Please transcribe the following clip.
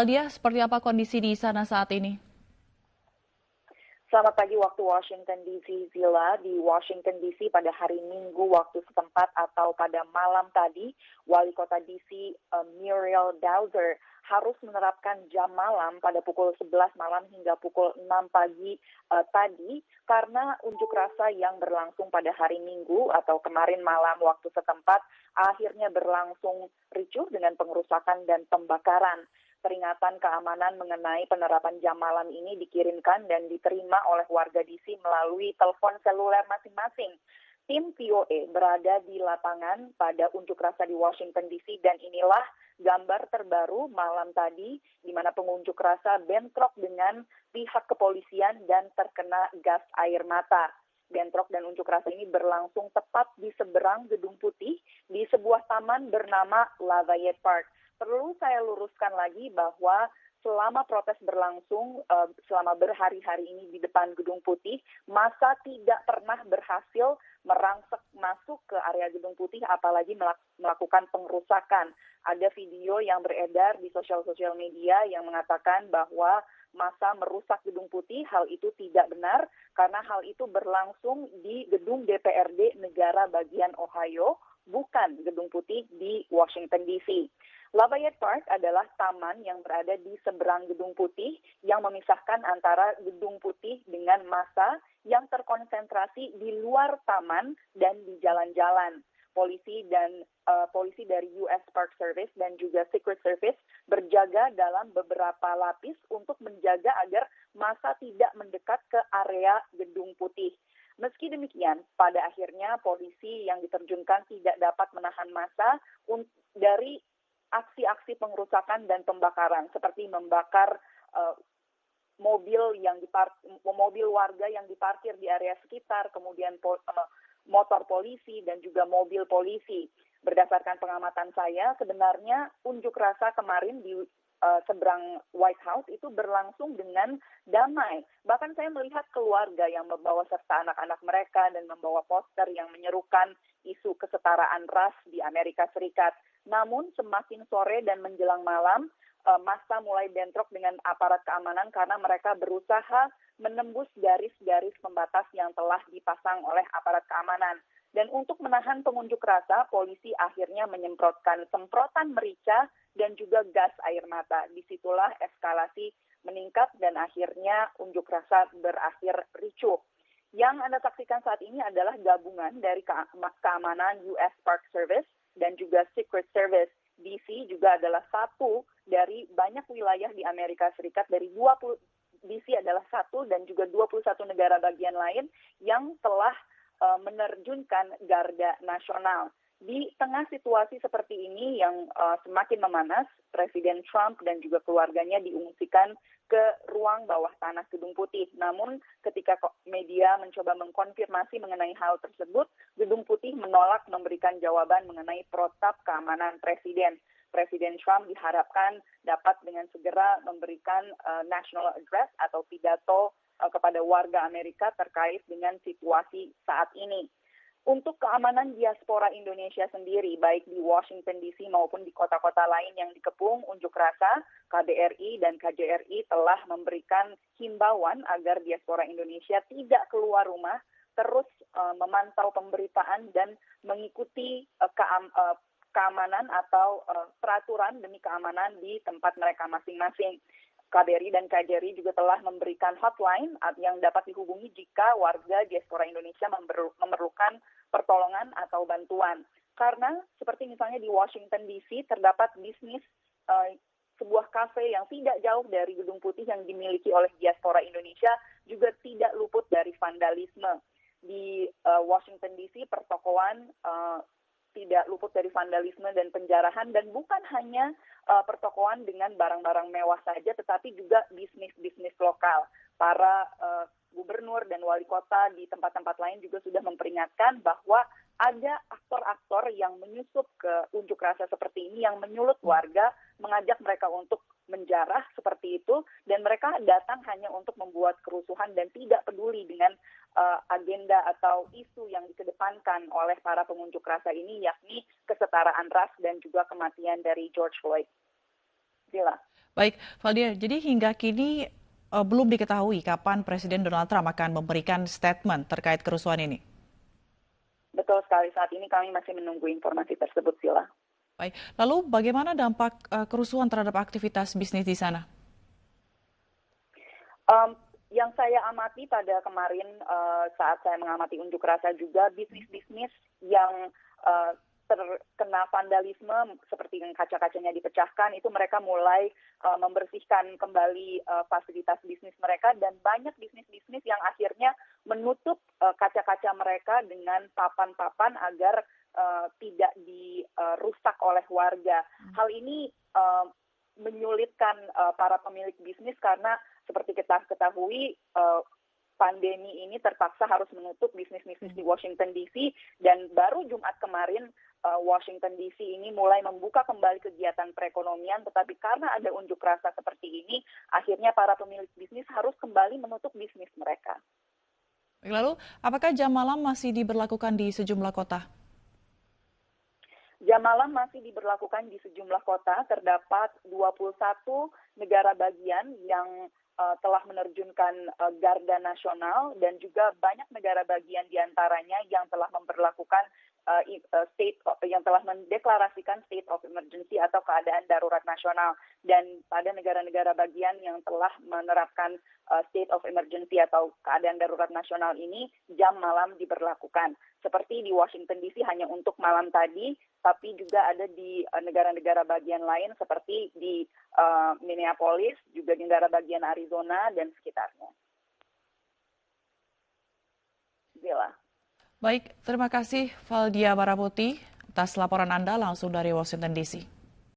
Dia seperti apa kondisi di sana saat ini? Selamat pagi waktu Washington DC, Zila. Di Washington DC pada hari Minggu waktu setempat atau pada malam tadi, Wali Kota DC Muriel Bowser harus menerapkan jam malam pada pukul 11 malam hingga pukul 6 pagi tadi karena unjuk rasa yang berlangsung pada hari Minggu atau kemarin malam waktu setempat akhirnya berlangsung ricuh dengan pengerusakan dan pembakaran. Peringatan keamanan mengenai penerapan jam malam ini dikirimkan dan diterima oleh warga DC melalui telepon seluler masing-masing. Tim VOA berada di lapangan pada unjuk rasa di Washington DC dan inilah gambar terbaru malam tadi di mana pengunjuk rasa bentrok dengan pihak kepolisian dan terkena gas air mata. Bentrok dan unjuk rasa ini berlangsung tepat di seberang Gedung Putih di sebuah taman bernama Lafayette Park. Perlu saya luruskan lagi bahwa selama protes berlangsung, selama berhari-hari ini di depan Gedung Putih, massa tidak pernah berhasil merangsek masuk ke area Gedung Putih, apalagi melakukan pengerusakan. Ada video yang beredar di sosial media yang mengatakan bahwa massa merusak Gedung Putih. Hal itu tidak benar karena hal itu berlangsung di gedung DPRD negara bagian Ohio, bukan Gedung Putih di Washington DC. Lafayette Park adalah taman yang berada di seberang Gedung Putih yang memisahkan antara Gedung Putih dengan massa yang terkonsentrasi di luar taman dan di jalan-jalan. Polisi dari US Park Service dan juga Secret Service berjaga dalam beberapa lapis untuk menjaga agar massa tidak mendekat ke area Gedung Putih. Meski demikian, pada akhirnya polisi yang diterjunkan tidak dapat menahan massa dari aksi-aksi pengerusakan dan pembakaran seperti membakar mobil warga yang diparkir di area sekitar, kemudian motor polisi dan juga mobil polisi. Berdasarkan pengamatan saya, sebenarnya unjuk rasa kemarin di seberang White House itu berlangsung dengan damai. Bahkan saya melihat keluarga yang membawa serta anak-anak mereka dan membawa poster yang menyerukan isu kesetaraan ras di Amerika Serikat. Namun semakin sore dan menjelang malam, massa mulai bentrok dengan aparat keamanan karena mereka berusaha menembus garis-garis pembatas yang telah dipasang oleh aparat keamanan. Dan untuk menahan pengunjuk rasa, polisi akhirnya menyemprotkan semprotan merica dan juga gas air mata. Disitulah eskalasi meningkat dan akhirnya unjuk rasa berakhir ricuh. Yang Anda saksikan saat ini adalah gabungan dari keamanan US Park Service dan juga Secret Service. DC juga adalah satu dari banyak wilayah di Amerika Serikat, dari 20 DC adalah satu dan juga 21 negara bagian lain yang telah menerjunkan garda nasional. Di tengah situasi seperti ini yang semakin memanas, Presiden Trump dan juga keluarganya diungsikan ke ruang bawah tanah Gedung Putih. Namun ketika media mencoba mengkonfirmasi mengenai hal tersebut, Gedung Putih menolak memberikan jawaban mengenai protap keamanan Presiden. Presiden Trump diharapkan dapat dengan segera memberikan national address atau pidato kepada warga Amerika terkait dengan situasi saat ini. Untuk keamanan diaspora Indonesia sendiri, baik di Washington DC maupun di kota-kota lain yang dikepung unjuk rasa, KBRI dan KJRI telah memberikan himbauan agar diaspora Indonesia tidak keluar rumah, terus memantau pemberitaan dan mengikuti keamanan atau peraturan demi keamanan di tempat mereka masing-masing. KBRI dan KJRI juga telah memberikan hotline yang dapat dihubungi jika warga diaspora Indonesia memerlukan pertolongan atau bantuan. Karena seperti misalnya di Washington DC terdapat bisnis sebuah kafe yang tidak jauh dari Gedung Putih yang dimiliki oleh diaspora Indonesia juga tidak luput dari vandalisme. Di Washington DC pertokoan tidak luput dari vandalisme dan penjarahan, dan bukan hanya pertokoan dengan barang-barang mewah saja, tetapi juga bisnis-bisnis lokal. Para gubernur dan wali kota di tempat-tempat lain juga sudah memperingatkan bahwa ada aktor-aktor yang menyusup ke unjuk rasa seperti ini, yang menyulut warga, mengajak mereka untuk menjarah seperti itu, dan mereka datang hanya untuk membuat kerusuhan dan tidak peduli dengan agenda atau isu yang dikedepankan oleh para pengunjuk rasa ini, yakni kesetaraan ras dan juga kematian dari George Floyd. Sila. Baik, Valdia, jadi hingga kini belum diketahui kapan Presiden Donald Trump akan memberikan statement terkait kerusuhan ini. Betul sekali, saat ini kami masih menunggu informasi tersebut, Sila. Baik, lalu bagaimana dampak kerusuhan terhadap aktivitas bisnis di sana? Yang saya amati pada kemarin saat saya mengamati unjuk rasa juga, bisnis-bisnis yang terkena vandalisme seperti yang kaca-kacanya dipecahkan, itu mereka mulai membersihkan kembali fasilitas bisnis mereka, dan banyak bisnis-bisnis yang akhirnya menutup kaca-kaca mereka dengan papan-papan agar tidak dirusak oleh warga. Hal ini menyulitkan para pemilik bisnis karena seperti kita ketahui pandemi ini terpaksa harus menutup bisnis-bisnis di Washington DC, dan baru Jumat kemarin Washington DC ini mulai membuka kembali kegiatan perekonomian, tetapi karena ada unjuk rasa seperti ini, akhirnya para pemilik bisnis harus kembali menutup bisnis mereka. Lalu, apakah jam malam masih diberlakukan di sejumlah kota? Jam malam masih diberlakukan di sejumlah kota, terdapat 21 negara bagian yang telah menerjunkan Garda Nasional, dan juga banyak negara bagian diantaranya yang telah memperlakukan yang telah mendeklarasikan state of emergency atau keadaan darurat nasional. Dan pada negara-negara bagian yang telah menerapkan state of emergency atau keadaan darurat nasional ini, jam malam diberlakukan. Seperti di Washington DC hanya untuk malam tadi, tapi juga ada di negara-negara bagian lain seperti di Minneapolis, juga di negara bagian Arizona dan sekitarnya. Zila. Baik, terima kasih Valdia Baraputi atas laporan Anda langsung dari Washington DC.